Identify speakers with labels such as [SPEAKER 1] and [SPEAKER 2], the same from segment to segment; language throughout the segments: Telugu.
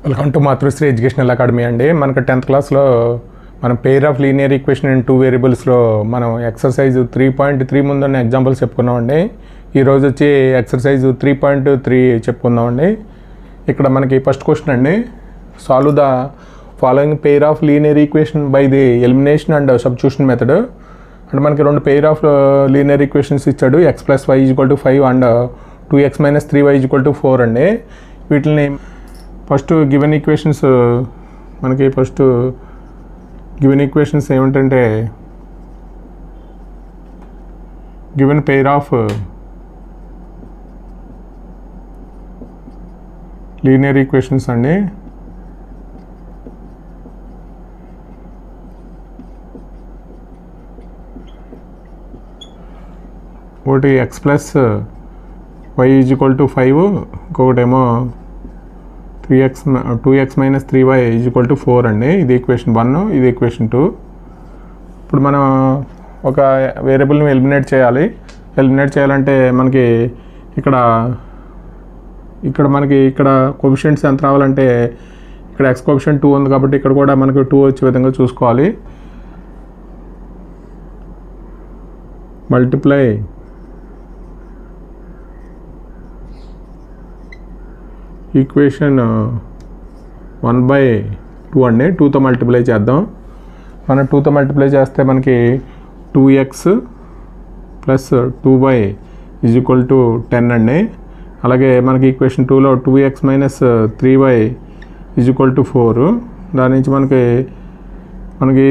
[SPEAKER 1] Welcome to Matrusri educational academy అండి. మనకు 10th క్లాస్లో మనం pair of linear equation in 2 వేరియబుల్స్లో మనం ఎక్సర్సైజ్ 3.3 ముందున్న ఎగ్జాంపుల్స్ చెప్పుకున్నామండి. ఈరోజు వచ్చి ఎక్సర్సైజ్ 3.3 చెప్పుకుందామండి. ఇక్కడ మనకి ఫస్ట్ క్వశ్చన్ అండి, solve the following pair of linear equation by the elimination and substitution method. అంటే మనకి రెండు పెయిర్ ఆఫ్ లీనియర్ ఈక్వేషన్స్ ఇచ్చాడు, x + y = 5 and 2x - 3y = 4 అండి. వీటిని ఫస్ట్ గివెన్ ఈక్వేషన్స్ మనకి ఫస్ట్ గివెన్ ఈక్వేషన్స్ ఏమిటంటే given pair of linear equations అండి. ఒకటి x + y = 5, ఇంకొకటేమో 2x - 3y = 4 అండి. ఇది ఈక్వేషన్ 1, ఇది ఈక్వేషన్ 2. ఇప్పుడు మనం ఒక వేరియబుల్ని ఎలిమినేట్ చేయాలంటే మనకి ఇక్కడ మనకి కోఎఫిషియంట్స్ ఎంత రావాలంటే ఇక్కడ x కోఎఫిషియంట్ 2 ఉంది కాబట్టి ఇక్కడ కూడా మనకి 2 వచ్చే విధంగా చూసుకోవాలి. మల్టిప్లై ఈక్వేషన్ 1/2 అండి. 2తో మల్టిప్లై చేద్దాం. మనం 2తో మల్టిప్లై చేస్తే మనకి 2x + 2y = 10 అండి. అలాగే మనకి ఈక్వేషన్ 2లో 2x - 3y = 4. దాని నుంచి మనకి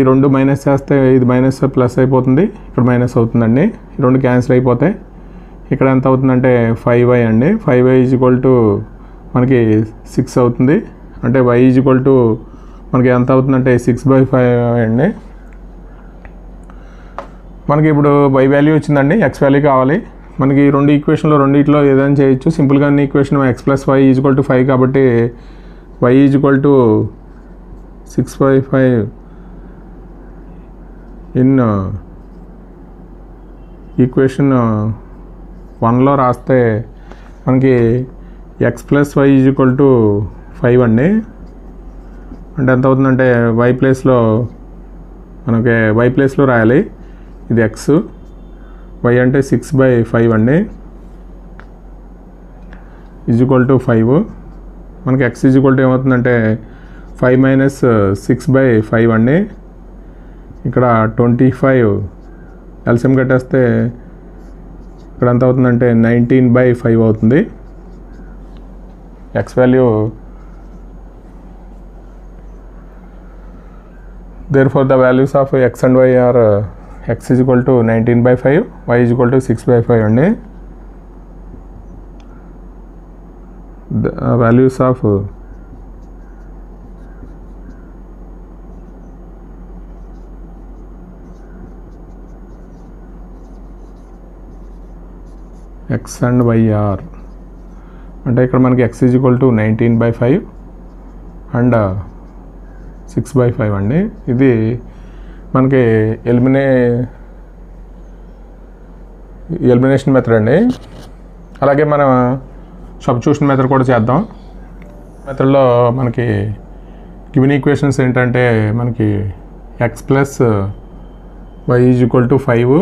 [SPEAKER 1] 2 మైనస్ చేస్తే ఇది మైనస్ ప్లస్ అయిపోతుంది, ఇక్కడ మైనస్ అవుతుందండి. ఈ 2 క్యాన్సిల్ అయిపోతాయి. ఇక్కడ ఎంత అవుతుందంటే 5y అండి. 5y = మనకి 6 అవుతుంది. అంటే y = మనకి ఎంత అవుతుందంటే 6/5 అండి. మనకి ఇప్పుడు y వాల్యూ వచ్చిందండి, x వాల్యూ కావాలి. మనకి ఈ రెండు ఈక్వేషన్లో రెండిట్లో ఏదైనా చేయొచ్చు. సింపుల్గా అన్ని ఈక్వేషన్ x + y = 5 కాబట్టి y = 6/5 ఇన్ ఈక్వేషన్ 1లో రాస్తే మనకి x + y = 5 అండి. అంటే ఎంత అవుతుందంటే y ప్లేస్లో రాయాలి. ఇది x, y అంటే 6/5 అండి, = 5. మనకి x ఏమవుతుందంటే 5 - 6/5 అండి. ఇక్కడ 25 ఎల్సిఎం కట్టేస్తే ఇక్కడ ఎంత అవుతుందంటే 19/5 అవుతుంది. x value, therefore the values of x and y are x = 19/5, y = 6/5 అండి. The values of x and y are, అంటే ఇక్కడ మనకి x = 19/5 అండ్ 6/5 అండి. ఇది మనకి ఎలిమినేషన్ మెథడ్ అండి. అలాగే మనం సబ్స్టిట్యూషన్ మెథడ్ కూడా చేద్దాం. మెథడ్లో మనకి గివెన్ ఈక్వేషన్స్ ఏంటంటే మనకి x + y = 5,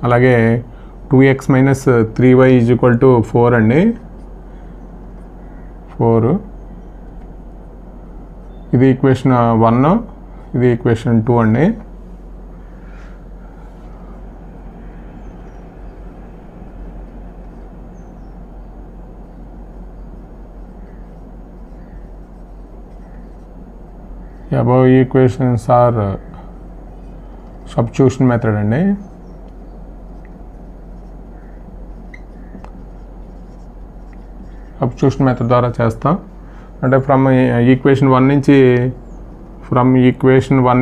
[SPEAKER 1] అలాగే 2x - 3y = 4 అండి. 4 ఇది ఈక్వేషన్ 1, ఇది ఈక్వేషన్ 2 అండి. above equations or substitution method అండి. సబ్స్టిట్యూషన్ మెథడ్ ద్వారా చేస్తాం. అంటే ఫ్రమ్ ఈక్వేషన్ 1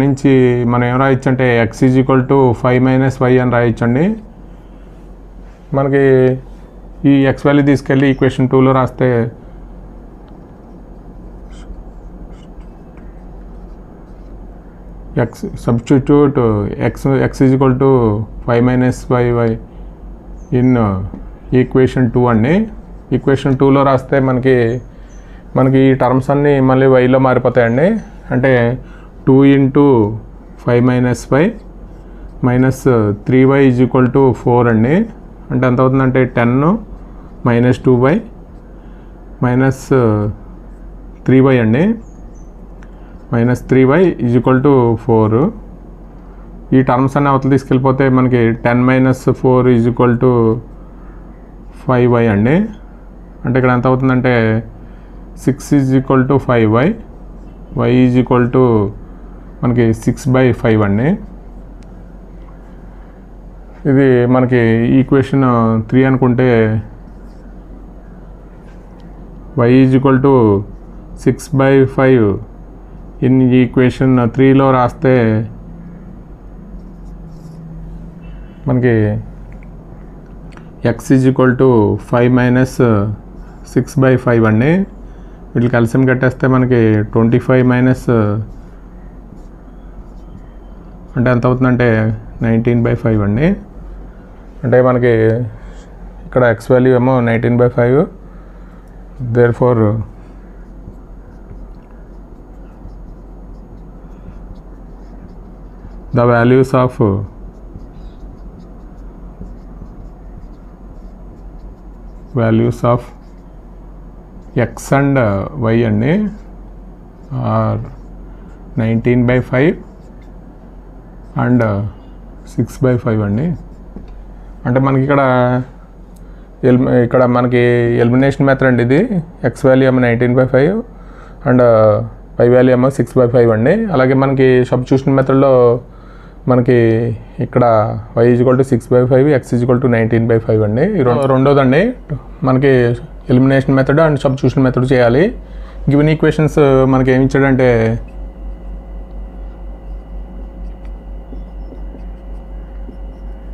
[SPEAKER 1] నుంచి మనం ఏం రాయొచ్చు అంటే x = 5 - y అని రాయొచ్చండి. మనకి ఈ x వాల్యూ తీసుకెళ్ళి ఈక్వేషన్ 2లో రాస్తే substitute x = 5 - y in equation 2 అండి. ఈక్వేషన్ 2లో రాస్తే మనకి మనకి ఈ టర్మ్స్ అన్నీ మళ్ళీ వైలో మారిపోతాయండి. అంటే 2 × 5 - 5 మైనస్ 3y = 4 అండి. అంటే ఎంత అవుతుందంటే 10 - 2y మైనస్ 3y అండి. Minus 3y = 4. ఈ టర్మ్స్ అన్నీ అవతల తీసుకెళ్ళిపోతే మనకి 10 - 4 = 5y అండి. అంటే ఇక్కడ ఎంత అవుతుందంటే 6 = 5y, y = మనకి 6/5 అండి. ఇది మనకి ఈక్వేషన్ 3 అనుకుంటే y = 6/5 ఇన్ ఈక్వేషన్ 3లో రాస్తే మనకి x = 5 - 6/5 అండి. వీటికి కలిసి కట్టేస్తే మనకి 25 అంటే ఎంత అవుతుందంటే 19/5 అండి. అంటే మనకి ఇక్కడ x వాల్యూ ఏమో 19/5. Therefore the values of x and y అండి ఆర్ 19/5 అండ్ 6/5 అండి. అంటే మనకి ఇక్కడ మనకి ఎలిమినేషన్ మెథడ్ అండి ఇది. x వాల్యూ ఏమో 19/5 అండ్ y వాల్యూ ఏమో 6/5 అండి. అలాగే మనకి సబ్స్టిట్యూషన్ మెథడ్లో మనకి ఇక్కడ y = 6/5, x = 19/5 అండి. ఈ రెండోదండి మనకి elimination method and substitution method చేయాలి. గివెన్ ఈక్వేషన్స్ మనకి ఏమి ఇచ్చాడంటే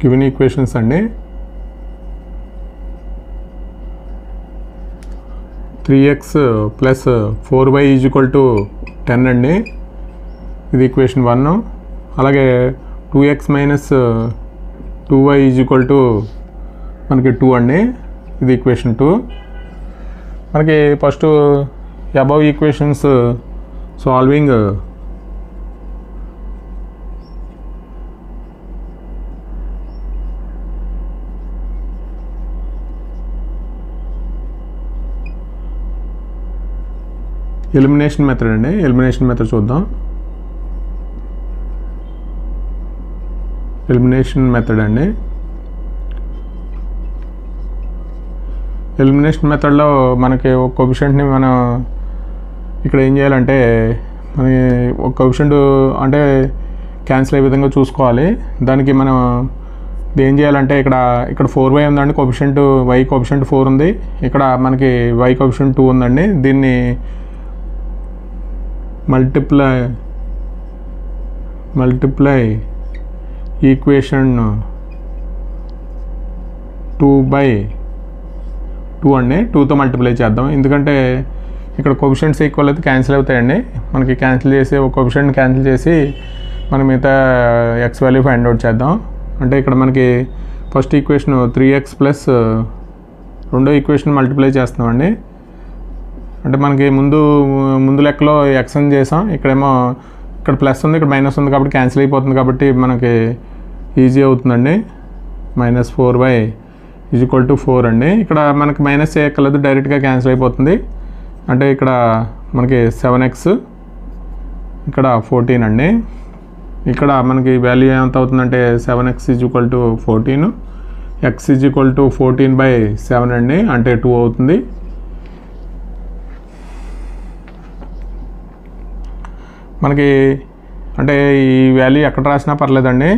[SPEAKER 1] గివెన్ ఈక్వేషన్స్ అండి 3x + 4y = 10 అండి. ఇది ఈక్వేషన్ 1. అలాగే 2x - 2y = మనకి 2 అండి. ఇది ఈక్వేషన్ 2. మనకి first above equations solving elimination method అండి. ఎలిమినేషన్ మెథడ్ చూద్దాం. ఎలిమినేషన్ మెథడ్ అండి. ఎలిమినేషన్ మెథడ్లో మనకి ఒక కోఎఫిషియంట్ని మనం ఇక్కడ ఏం చేయాలంటే మనకి ఒక కోఎఫిషియంట్ అంటే క్యాన్సిల్ అయ్యే విధంగా చూసుకోవాలి. దానికి మనం ఏం చేయాలంటే ఇక్కడ 4y ఉందండి కోఎఫిషియంట్, y కోఎఫిషియంట్ 4 ఉంది. ఇక్కడ మనకి y కోఎఫిషియంట్ 2 ఉందండి. దీన్ని మల్టిప్లై ఈక్వేషన్ 2/2 అండి. 2తో మల్టిప్లై చేద్దాం. ఎందుకంటే ఇక్కడ కోఎఫిషియంట్స్ ఈక్వల్ అయితే క్యాన్సిల్ అవుతాయండి. మనకి క్యాన్సిల్ చేసి ఒక కోఎఫిషియంట్ క్యాన్సిల్ చేసి మనం మిగతా x వాల్యూ ఫైండ్ అవుట్ చేద్దాం. అంటే ఇక్కడ మనకి ఫస్ట్ ఈక్వేషన్ 3x ప్లస్ రెండో ఈక్వేషన్ మల్టిప్లై చేస్తున్నామండి. అంటే మనకి ముందు లెక్కలో x అని చేసాం. ఇక్కడేమో ఇక్కడ ప్లస్ ఉంది, ఇక్కడ మైనస్ ఉంది కాబట్టి క్యాన్సిల్ అయిపోతుంది. కాబట్టి మనకి ఈజీ అవుతుందండి. -4y = 4 అండి. ఇక్కడ మనకి మైనస్ చేయక్కర్లేదు, డైరెక్ట్గా క్యాన్సిల్ అయిపోతుంది. అంటే ఇక్కడ మనకి 7x, ఇక్కడ 14 అండి. ఇక్కడ మనకి వాల్యూ ఎంత అవుతుందంటే 7x = 14, x = 14/7 అండి. అంటే 2 అవుతుంది. మనకి అంటే ఈ వాల్యూ ఎక్కడ రాసినా పర్లేదండి.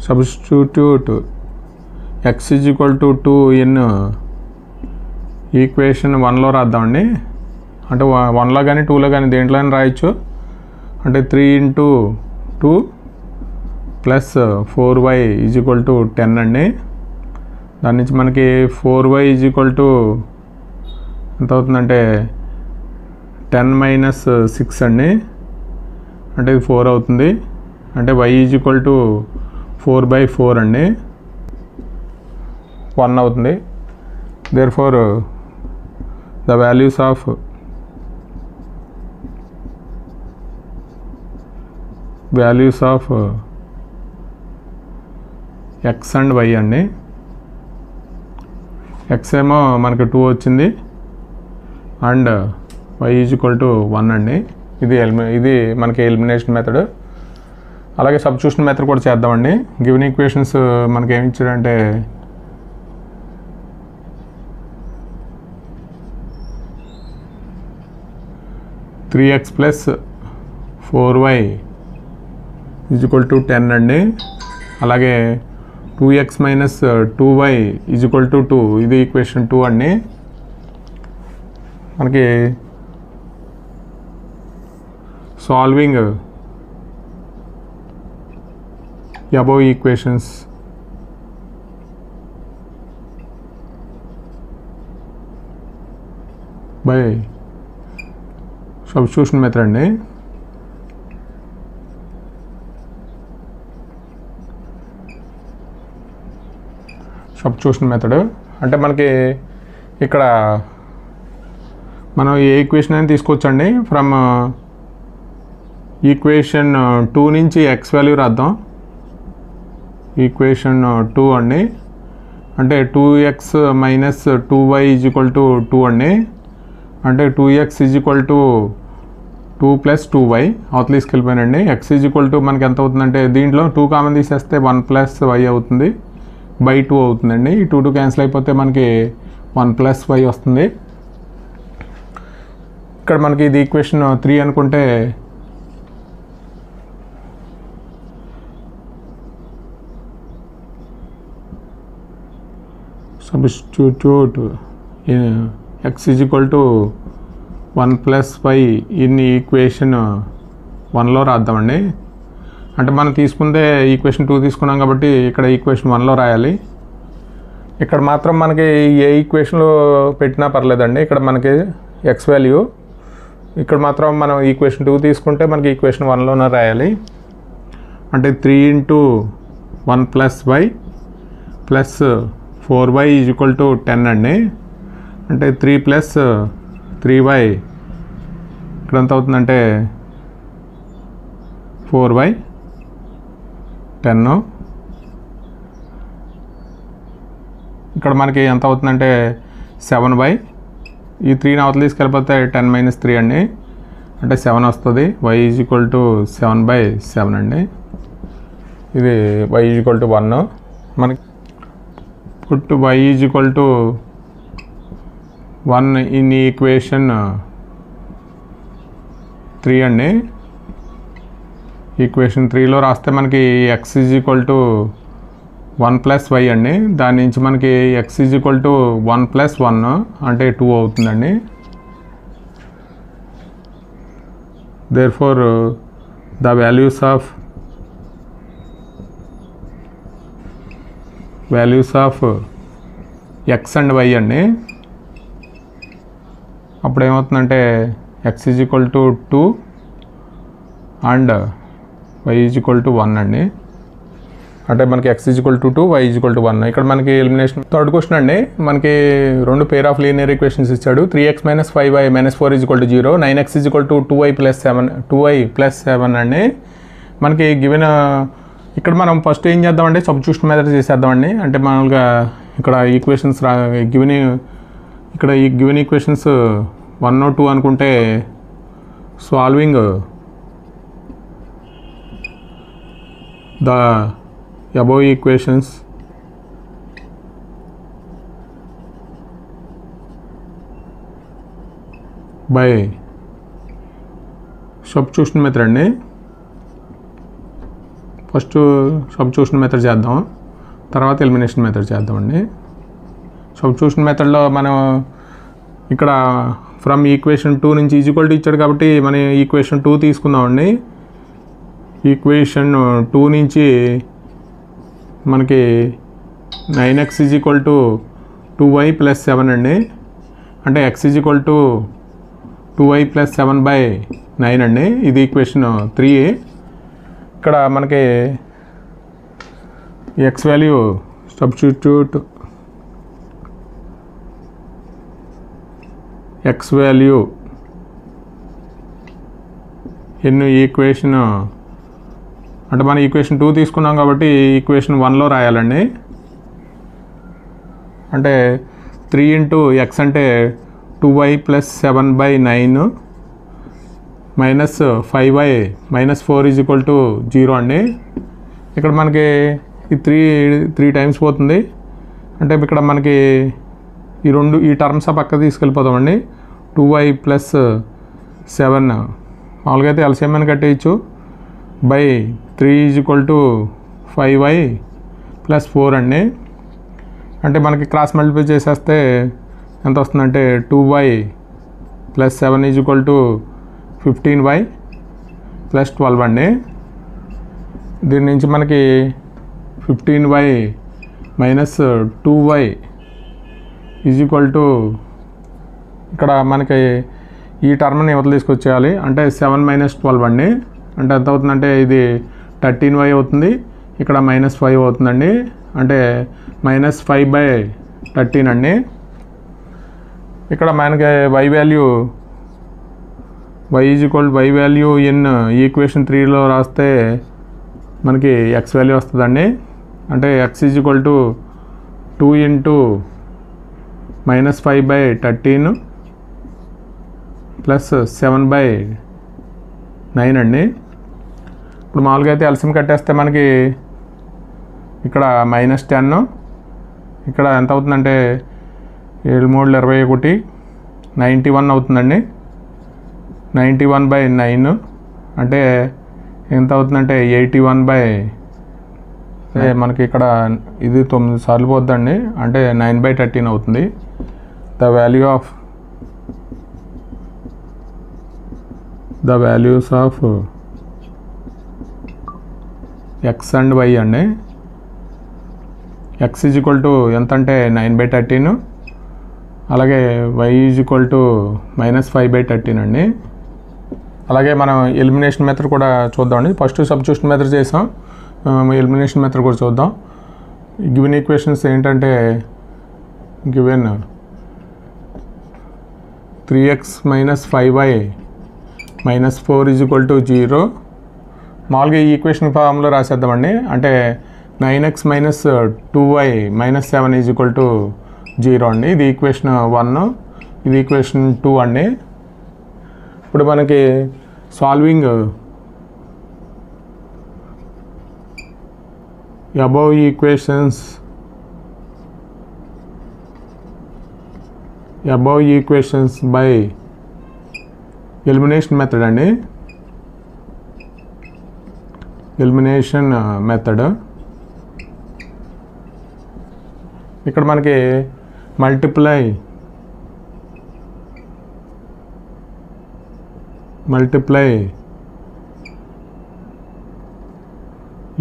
[SPEAKER 1] సబ్స్టిట్యూట్ x = 2 ఇన్ ఈక్వేషన్ 1లో రాద్దామండి. అంటే 1లో కానీ 2లో కానీ దేంట్లో అయినా రాయొచ్చు. అంటే 3 × 2 + 4y = 10 అండి. దాని నుంచి మనకి 4y = ఎంత అవుతుందంటే 10 - 6 అండి. అంటే ఇది 4 అవుతుంది. అంటే y = 4/4 అండి. 1 అవుతుంది. therefore the values of x and y అండి. x ఏమో మనకి 2 వచ్చింది అండ్ y ఈక్వల్ టు 1 అండి. ఇది మనకి ఎలిమినేషన్ మెథడ్. అలాగే సబ్స్టిట్యూషన్ మెథడ్ కూడా చేద్దామండి. గివెన్ ఈక్వేషన్స్ మనకి ఏమి ఇచ్చాడంటే 3x plus 4y equal to 10 అండి. అలాగే 2x minus 2y equal to 2, ఇది ఈక్వేషన్ 2 అండి. మనకి solving above equations by substitution method అండి. సబ్స్టిట్యూషన్ మెథడ్ అంటే మనకి ఇక్కడ మనం ఏ ఈక్వేషన్ అయినా తీసుకోవచ్చండి. ఫ్రమ్ ఈక్వేషన్ 2 నుంచి ఎక్స్ వాల్యూ రాద్దాం. ఈక్వేషన్ 2 అండి, అంటే 2x minus 2y equal to 2 అండి. అంటే 2x equal to 2 plus 2y అవతల తీసుకెళ్ళిపోయానండి. x ఈక్వల్ టు మనకి ఎంత అవుతుందంటే దీంట్లో 2 కామన్ తీసేస్తే 1 ప్లస్ y అవుతుంది, బై 2 అవుతుందండి. ఈ 2 క్యాన్సిల్ అయిపోతే మనకి 1 ప్లస్ y వస్తుంది. ఇక్కడ మనకి ఇది ఈక్వేషన్ 3 అనుకుంటే substitute x equal to 1 plus y in equation 1లో రాద్దామండి. అంటే మనం తీసుకుందే ఈక్వేషన్ 2 తీసుకున్నాం కాబట్టి ఇక్కడ ఈక్వేషన్ 1లో రాయాలి. ఇక్కడ మాత్రం మనకి ఏ ఈక్వేషన్లో పెట్టినా పర్లేదండి. ఇక్కడ మనకి ఎక్స్ వాల్యూ, ఇక్కడ మాత్రం మనం ఈక్వేషన్ 2 తీసుకుంటే మనకి ఈక్వేషన్ 1లోనే రాయాలి. అంటే 3 into 1 plus y plus 4y equal to 10 అండి. అంటే 3 ప్లస్ 3y ఇక్కడ ఎంత అవుతుందంటే 4y 10. ఇక్కడ మనకి ఎంత అవుతుందంటే 7y, ఈ 3ని అవతల తీసుకెళ్ళిపోతే 10 మైనస్ 3 అండి, అంటే 7 వస్తుంది. y ఈక్వల్ టు 7/7 అండి. ఇది y ఈక్వల్ టు 1. మనకి put y equal to 1 in equation 3 అండి. ఈక్వేషన్ 3లో రాస్తే మనకి x equal to 1 plus y అండి. దాని నుంచి మనకి x ఈక్వల్ టు 1 ప్లస్ 1 అంటే 2 అవుతుందండి. Therefore the values of x and y అండి. అప్పుడు ఏమవుతుందంటే x equal to 2 and y equal to 1 అండి. అంటే మనకి x equal to 2, y equal to 1. ఇక్కడ మనకి ఎలిమినేషన్ థర్డ్ క్వశ్చన్ అండి. మనకి 2 పేర్ ఆఫ్ లీనియర్ ఈక్వేషన్స్ ఇచ్చాడు. 3x minus 5y minus 4 equal to 0, 9x equal to 2y plus 7 అండి. మనకి గివెన్ ఇక్కడ మనం ఫస్ట్ ఏం చేద్దామంటే సబ్స్టిట్యూషన్ మెథడ్ చేసేద్దామండి. అంటే మామూలుగా ఇక్కడ ఈక్వేషన్స్ ఇక్కడ ఈ గివెన్ ఈక్వేషన్స్ 1 or 2 అనుకుంటే solving the above equations by substitution method అండి. ఫస్ట్ సబ్స్టిట్యూషన్ మెథడ్ చేద్దాం, తర్వాత ఎలిమినేషన్ మెథడ్ చేద్దామండి. సబ్స్టిట్యూషన్ మెథడ్లో మనం ఇక్కడ ఫ్రమ్ ఈక్వేషన్ 2 నుంచి ఈక్వల్ టు ఇచ్చాడు కాబట్టి మనం ఈక్వేషన్ 2 తీసుకుందామండి. ఈక్వేషన్ 2 నుంచి మనకి 9x equal to 2y plus 7 అండి. అంటే x equal to 2y plus 7/9 అండి. ఇది ఈక్వేషన్ 3. ఇక్కడ మనకి x value substitute X value ఎన్ని ఈక్వేషన్ అంటే మనం ఈక్వేషన్ 2 తీసుకున్నాం కాబట్టి ఈక్వేషన్ 1లో రాయాలండి. అంటే 3 ఇంటూ ఎక్స్ అంటే 2y + 7/9 మైనస్ 5y మైనస్ 4 = 0 అండి. ఇక్కడ మనకి ఈ త్రీ టైమ్స్ పోతుంది. అంటే ఇక్కడ మనకి ఈ టర్మ్స్ పక్క తీసుకెళ్ళిపోతామండి. 2y + 7 మామూలుగా అయితే ఎల్సిఎం అని కట్టేయచ్చు. బై 3 = 5y + 4 అండి. అంటే మనకి క్రాస్ మల్టిప్లై చేసేస్తే ఎంత వస్తుందంటే 2y + 7 = 15y + 12 అండి. దీని నుంచి మనకి 15y మైనస్ 2y = ఇక్కడ మనకి ఈ టర్మ్ని ఇవతల తీసుకొచ్చేయాలి. అంటే 7 - 12 అండి. అంటే ఎంత అవుతుందంటే ఇది 13y అవుతుంది, ఇక్కడ -5 అవుతుందండి. అంటే -5/13 అండి. ఇక్కడ మనకి y వాల్యూ ఇన్ ఈక్వేషన్ 3లో రాస్తే మనకి x వాల్యూ వస్తుందండి. అంటే x = 2 ఇంటూ -5/13 + 7/9 అండి. ఇప్పుడు మామూలుగా అయితే ఎల్సిఎం కట్టేస్తే మనకి ఇక్కడ -10, ఇక్కడ ఎంత అవుతుందంటే 7 × 3 = 21, 91 అవుతుందండి. 91/9 అంటే ఎంత అవుతుందంటే 81/, మనకి ఇక్కడ ఇది 9 సార్లు పోద్దండి. అంటే 9/13 అవుతుంది. The values of x and y అండి. x ఎంత అంటే 9/13, అలాగే y -5/13 అండి. అలాగే మనం ఎలిమినేషన్ మెథడ్ కూడా చూద్దామండి. ఫస్ట్ సబ్స్టిట్యూషన్ మెథడ్ చేసాం, ఎలిమినేషన్ మెథడ్ కూడా చూద్దాం. గివెన్ ఈక్వేషన్స్ ఏంటంటే గివెన్ 3x - 5y - 4 = 0. మామూలుగా ఈ ఈక్వేషన్ ఫామ్లో రాసేద్దామండి. అంటే 9x - 2y - 7 = 0 అండి. ఇది ఈక్వేషన్ 1, ఇది ఈక్వేషన్ 2 అండి. ఇప్పుడు మనకి solving above equations by elimination method అండి. ఎలిమినేషన్ మెథడ్ ఇక్కడ మనకి మల్టిప్లై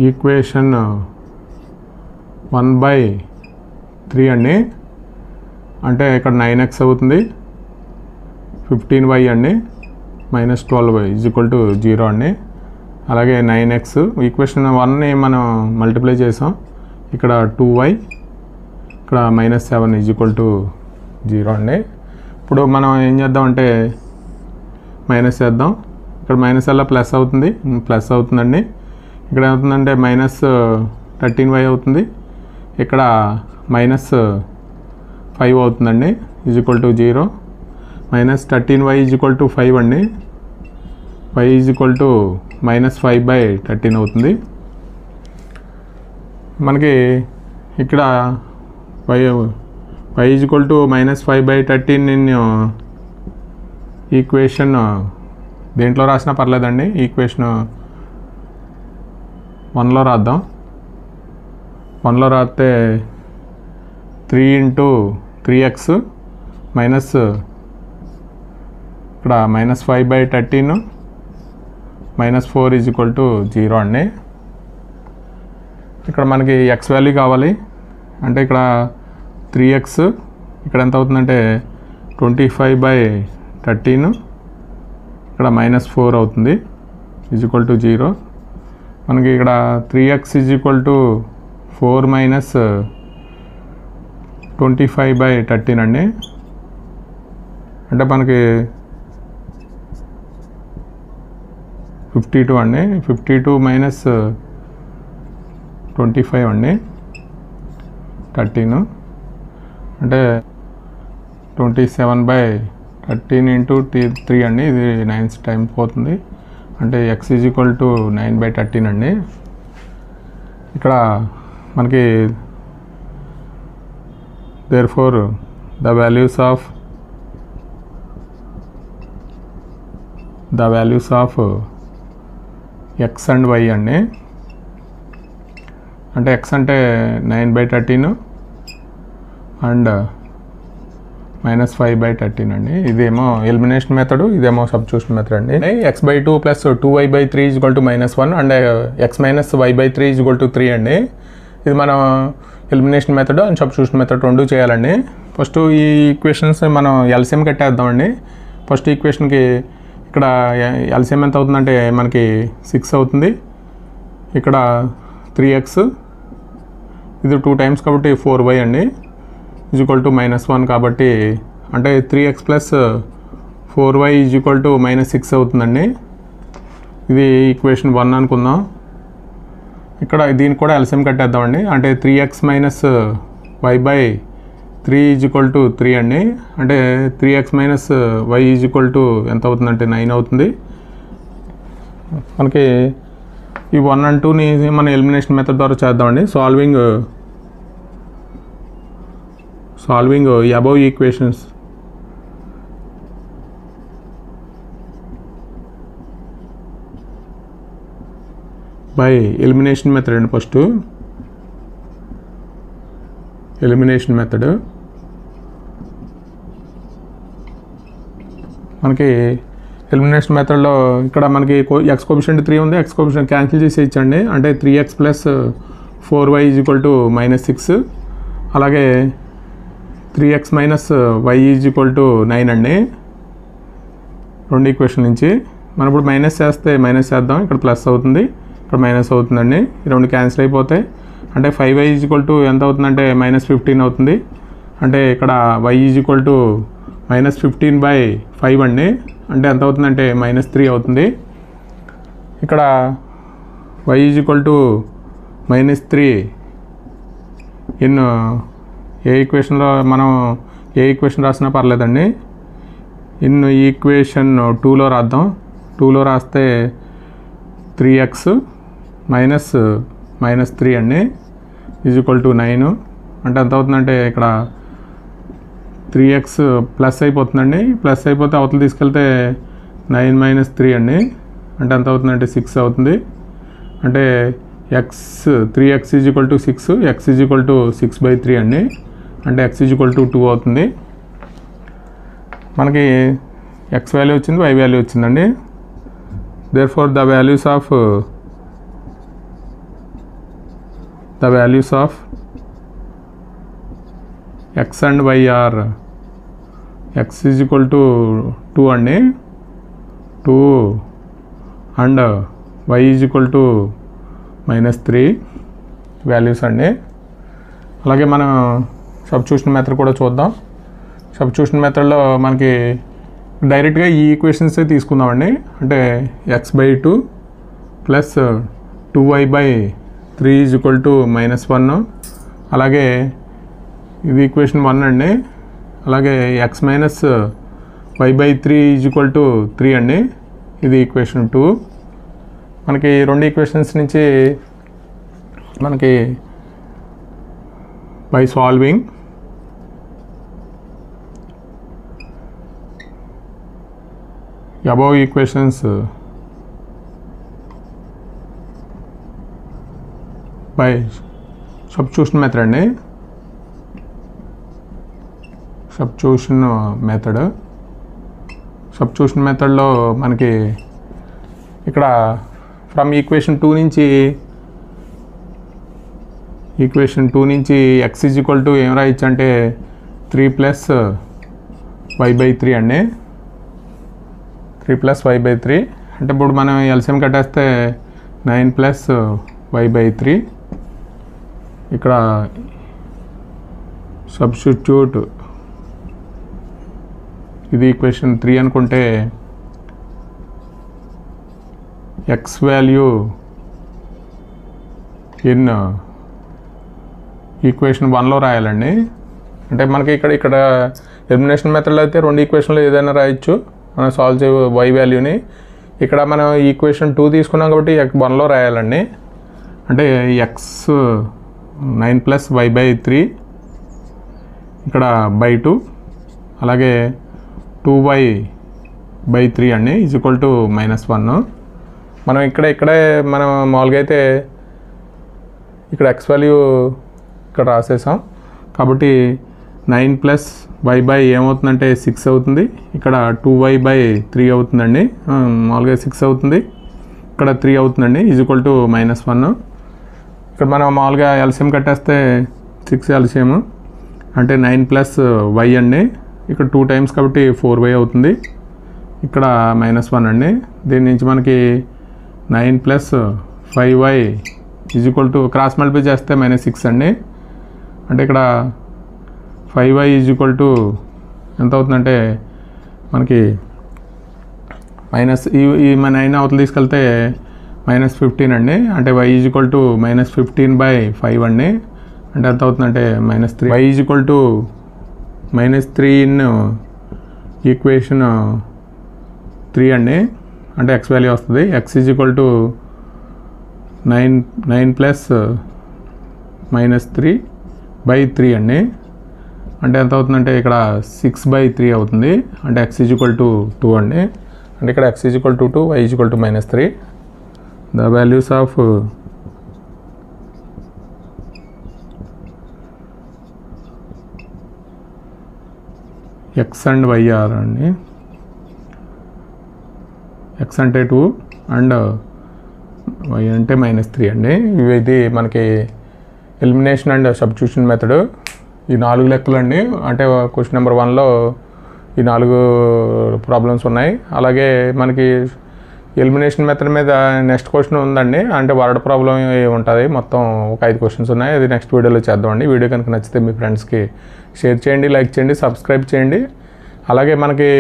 [SPEAKER 1] ఈక్వేషన్ 1/3 అండి. అంటే ఇక్కడ 9x అవుతుంది, 15y అండి, -12y = 0 అండి. అలాగే 9x ఈక్వేషన్ 1ని మనం మల్టిప్లై చేసాం. ఇక్కడ 2y, ఇక్కడ -7 = 0 అండి. ఇప్పుడు మనం ఏం చేద్దామంటే మైనస్ చేద్దాం. ఇక్కడ మైనస్ వల్ల ప్లస్ అవుతుంది, ప్లస్ అవుతుందండి. ఇక్కడ ఏమవుతుందంటే -13y అవుతుంది, ఇక్కడ -5 అవుతుందండి, = 0. -13y = 5 అండి. y = -5/13 అవుతుంది. మనకి ఇక్కడ y = -5/13 నేను ఈక్వేషన్ దేంట్లో రాసినా పర్లేదండి. ఈక్వేషన్ 1లో రాద్దాం. 1లో రాస్తే 3 × 3x మైనస్ ఇక్కడ -5/13 -4 = 0 అండి. ఇక్కడ మనకి x వాల్యూ కావాలి. అంటే ఇక్కడ 3x ఇక్కడ ఎంత అవుతుందంటే 25/13, ఇక్కడ -4 అవుతుంది, = 0. మనకి ఇక్కడ 3x = 4 - 25/13 అండి. అంటే మనకి 52 అండి. 52 మైనస్ 25 అండి, 13 అంటే 27/13 ఇంటూ 3 అండి. ఇది 9 టైమ్స్ పోతుంది, అంటే x ఈజ్ ఈక్వల్ టు 9/13 అండి. ఇక్కడ మనకి therefore the values of x and y అండి. అంటే x అంటే 9/13 అండ్ -5/13 అండి. ఇదేమో ఎలిమినేషన్ మెథడ్, ఇదేమో సబ్స్టిట్యూషన్ మెథడ్ అండి. x/2 plus 2y/3 is equal to -1 and x minus y/3 is equal to 3 అండి. ఇది మనం elimination method and substitution method రెండు చేయాలండి. ఫస్ట్ ఈ ఈక్వేషన్స్ మనం ఎల్సిఎం కట్టేద్దామండి. ఫస్ట్ ఈక్వేషన్కి ఇక్కడ ఎల్సిఎం ఎంత అవుతుందంటే మనకి 6 అవుతుంది. ఇక్కడ 3x, ఇది 2 టైమ్స్ కాబట్టి 4y అండి, ఈజ్ ఈక్వల్ టు -1 కాబట్టి అంటే 3x plus 4y is equal to -6 అవుతుందండి. ఇది ఈక్వేషన్ 1 అనుకుందాం. ఇక్కడ దీనికి కూడా ఎల్సిఎం కట్టేద్దామండి. అంటే 3x minus y/3 is equal to 3 అండి. అంటే 3x minus y is equal to ఎంత అవుతుందంటే 9 అవుతుంది. మనకి ఈ 1 and 2ని మన ఎలిమినేషన్ మెథడ్ ద్వారా చేద్దామండి. Solving above equations by elimination method అండి. ఫస్ట్ ఎలిమినేషన్ మెథడ్ మనకి ఎలిమినేషన్ మెథడ్లో ఇక్కడ మనకి x కోఎఫిషియంట్ 3 ఉంది. x కోఎఫిషియంట్ క్యాన్సిల్ చేసి ఇచ్చండి. అంటే 3x plus 4y is equal to -6, అలాగే 3x minus y is equal to 9 అండి. రెండు ఈక్వేషన్ నుంచి మనం ఇప్పుడు మైనస్ చేద్దాం. ఇక్కడ ప్లస్ అవుతుంది, ఇక్కడ మైనస్ అవుతుందండి. ఈ రెండు క్యాన్సిల్ అయిపోతాయి. అంటే 5y ఈజ్ ఈక్వల్ టు ఎంత అవుతుందంటే -15 అవుతుంది. అంటే ఇక్కడ y ఈజ్ ఈక్వల్ టు -15/5 అండి. అంటే ఎంత అవుతుందంటే -3 అవుతుంది. ఇక్కడ y is equal to -3 in ఏ ఈక్వేషన్లో మనం ఏ ఈక్వేషన్ రాసినా పర్లేదండి. ఇన్ ఈక్వేషన్ 2లో రాద్దాం. 2లో రాస్తే 3x మైనస్ -3 అండి ఈజ్ ఈక్వల్ టు 9. అంటే ఎంత అవుతుందంటే ఇక్కడ 3x ప్లస్ అయిపోతుందండి. ప్లస్ అయిపోతే అవతల తీసుకెళ్తే 9 - 3 అండి. అంటే ఎంత అవుతుందంటే 6 అవుతుంది. అంటే 3x is equal to 6, x is equal to 6/3 అండి. అంటే x ఈజ్ ఈక్వల్ టు 2 అవుతుంది. మనకి x వాల్యూ వచ్చింది, y వాల్యూ వచ్చిందండి. Therefore the values of x and y are x is equal to 2 అండి, 2 and y is equal to -3 values అండి. అలాగే మనం సబ్స్టిట్యూషన్ మెథడ్ కూడా చూద్దాం. సబ్స్టిట్యూషన్ మెథడ్లో మనకి డైరెక్ట్గా ఈ ఈక్వేషన్సే తీసుకుందామండి. అంటే x/2 plus 2y/3 is equal to -1. అలాగే ఇది ఈక్వేషన్ 1 అండి. అలాగే x minus y/3 is equal to 3 అండి. ఇది ఈక్వేషన్ 2. మనకి రెండు ఈక్వేషన్స్ నుంచి మనకి by solving above equations by substitution method అండి. సబ్స్టిట్యూషన్ మెథడ్లో మనకి ఇక్కడ ఫ్రమ్ ఈక్వేషన్ 2 నుంచి x ఈజ్ ఈక్వల్ టు ఏం రాయొచ్చు అంటే 3 ప్లస్ y/3 అండి. 3 ప్లస్ y/3 అంటే ఇప్పుడు మనం ఎల్సిఎం కట్టేస్తే 9 ప్లస్ y/3. ఇక్కడ సబ్స్టిట్యూట్ ఇది ఈక్వేషన్ 3 అనుకుంటే ఎక్స్ వాల్యూ ఇన్ ఈక్వేషన్ 1లో రాయాలండి. అంటే మనకి ఇక్కడ ఎలిమినేషన్ మెథడ్లో అయితే 2 ఈక్వేషన్లు ఏదైనా రాయొచ్చు మనం సాల్వ్ చే వై వాల్యూని. ఇక్కడ మనం ఈక్వేషన్ 2 తీసుకున్నాం కాబట్టి 1లో రాయాలండి. అంటే ఎక్స్ 9 + y/3 ఇక్కడ /2 అలాగే 2y/3 అండి = -1. మనం ఇక్కడే మనం మామూలుగా అయితే ఇక్కడ ఎక్స్ వాల్యూ ఇక్కడ రాసేసాం కాబట్టి 9 + y/ ఏమవుతుందంటే 6 అవుతుంది. ఇక్కడ 2y/3 అవుతుందండి, మామూలుగా 6 అవుతుంది, ఇక్కడ 3 అవుతుందండి =-1. ఇక్కడ మనం మామూలుగా ఎల్సిఎం కట్టేస్తే 6 ఎల్సిఎం అంటే 9 + y అండి. ఇక్కడ 2 టైమ్స్ కాబట్టి 4y అవుతుంది, ఇక్కడ -1 అండి. దీని నుంచి మనకి 9 + 5y క్రాస్ మల్టిప్లై చేస్తే -6 అండి. అంటే ఇక్కడ 5y ఎంత అవుతుందంటే మనకి ఈ 9 అవతల తీసుకెళ్తే -15 అండి. అంటే y -15/5 అండి. అంటే ఎంత అవుతుందంటే -3. y -3 ఇన్ ఈక్వేషన్ 3 అండి. అంటే x వాల్యూ వస్తుంది. x 9 + -3/3 అండి. అంటే ఎంత అవుతుందంటే ఇక్కడ 6/3 అవుతుంది. అంటే x 2 అండి. అంటే ఇక్కడ x 2, y -3. The values of x and y are అండి. x అంటే 2 అండ్ y అంటే -3 అండి. ఇది మనకి ఎలిమినేషన్ అండ్ సబ్స్టిట్యూషన్ మెథడ్. ఈ 4 లెక్కలు అండి. అంటే క్వశ్చన్ నెంబర్ 1లో ఈ 4 ప్రాబ్లమ్స్ ఉన్నాయి. అలాగే మనకి ఎలిమినేషన్ మెథడ్ మీద నెక్స్ట్ క్వశ్చన్ ఉందండి. అంటే వర్డ్ ప్రాబ్లం ఉంటుంది. మొత్తం ఒక 5 క్వశ్చన్స్ ఉన్నాయి. అది నెక్స్ట్ వీడియోలో చేద్దామండి. వీడియో కనుక నచ్చితే మీ ఫ్రెండ్స్కి షేర్ చేయండి, లైక్ చేయండి, సబ్స్క్రైబ్ చేయండి. అలాగే మనకి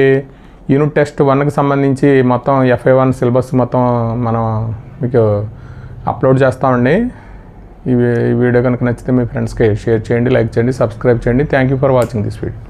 [SPEAKER 1] యూనిట్ టెస్ట్ 1కి సంబంధించి మొత్తం FA1 సిలబస్ మొత్తం మనం మీకు అప్లోడ్ చేస్తామండి. ఈ వీడియో కనుక నచ్చితే మీ ఫ్రెండ్స్కి షేర్ చేయండి, లైక్ చేయండి, సబ్స్క్రైబ్ చేయండి. Thank you for watching this video.